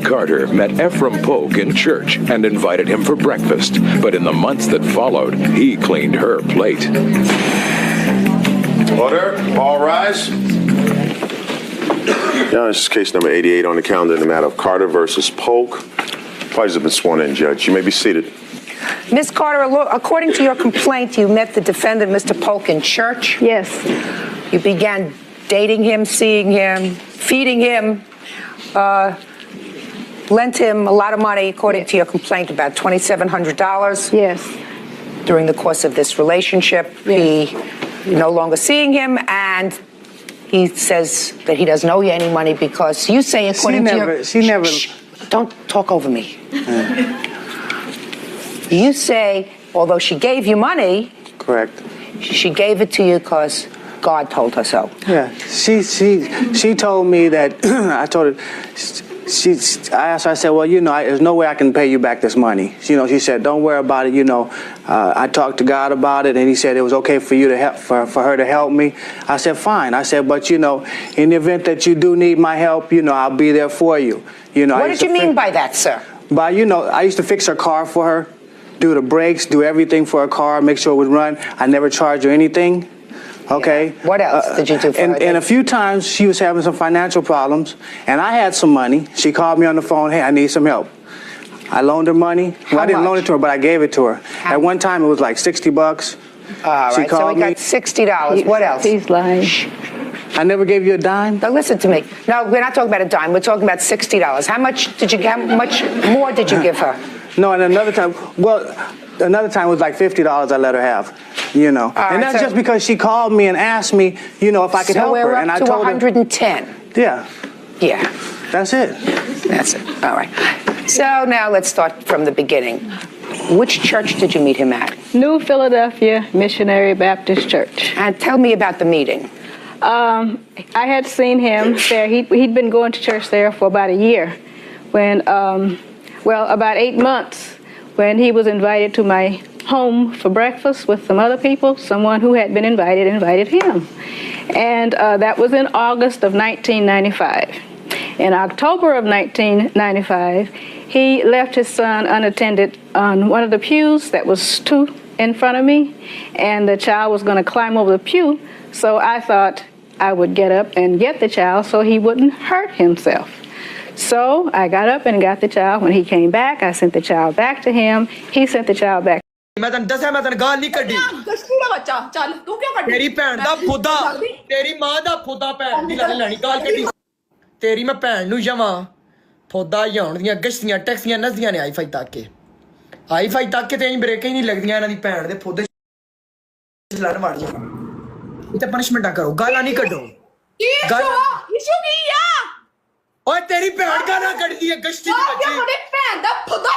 Carter met Ephraim Polk in church and invited him for breakfast. But in the months that followed, he cleaned her plate. Order. All rise. Now, this is case number 88 on the calendar in the matter of Carter versus Polk. Parties have been sworn in, Judge. You may be seated. Ms. Carter, according to your complaint, you met the defendant, Mr. Polk, in church. Yes. You began dating him, seeing him, feeding him, lent him a lot of money, according to your complaint, about $2,700. Yes. During the course of this relationship, Yes. you're no longer seeing him, and he says that he doesn't owe you any money because you say, according to your... She never... Shh, don't talk over me. You say, although she gave you money... Correct. She gave it to you because God told her so. Yeah, she told me that, I told her, I asked her, I said, well, there's no way I can pay you back this money. She said, don't worry about it, I talked to God about it, and he said it was okay for you to help, for her to help me. I said, fine. I said, but, in the event that you do need my help, I'll be there for you. What did you mean by that, sir? By, I used to fix her car for her, do the brakes, do everything for her car, make sure it would run. I never charged her anything. Okay. Yeah. What else did you do for her? And a few times she was having some financial problems, and I had some money. She called me on the phone, hey, I need some help. I loaned her money. Well, I didn't loan it to her, but I gave it to her. At one time, it was like $60. All right, so we got $60. What else? He's lying. I never gave you a dime? Now listen to me. No, we're not talking about a dime. We're talking about $60. How much more did you give her? No, and another time was like $50 I let her have, And that's just because she called me and asked me, if I could help her. And I told her. So we're up to 110. Yeah. Yeah. That's it. That's it. All right. So now let's start from the beginning. Which church did you meet him at? New Philadelphia Missionary Baptist Church. And tell me about the meeting. I had seen him there. He'd been going to church there for about a year when, about 8 months, when he was invited to my home for breakfast with some other people. Someone who had been invited him. And that was in August of 1995. In October of 1995, he left his son unattended on one of the pews that was 2 in front of me, and the child was going to climb over the pew, so I thought I would get up and get the child so he wouldn't hurt himself. So I got up and got the child. When he came back, I sent the child back to him. He sent the child back. मैं तन दस है मैं तन गाल नहीं कड्डी तेरी भैन दा फुदा तेरी मां दा फुदा भैन दी लैनी गाल कड्डी तेरी मैं भैन नू जावां फुदा जाउण दियां गश्तियां टैक्सियां नसदियां ने आई फाई तक के ते ब्रेक ही नहीं लगदियां इन्हां दी भैन दे फुदे लड़ वाड़ जा इते पनिशमेंटा करो गालां नहीं कड्डो गाल इशू की आ ओए तेरी भैन गालां कड्डदी है गश्ती दी बच्ची तेरी भैन दा फुदा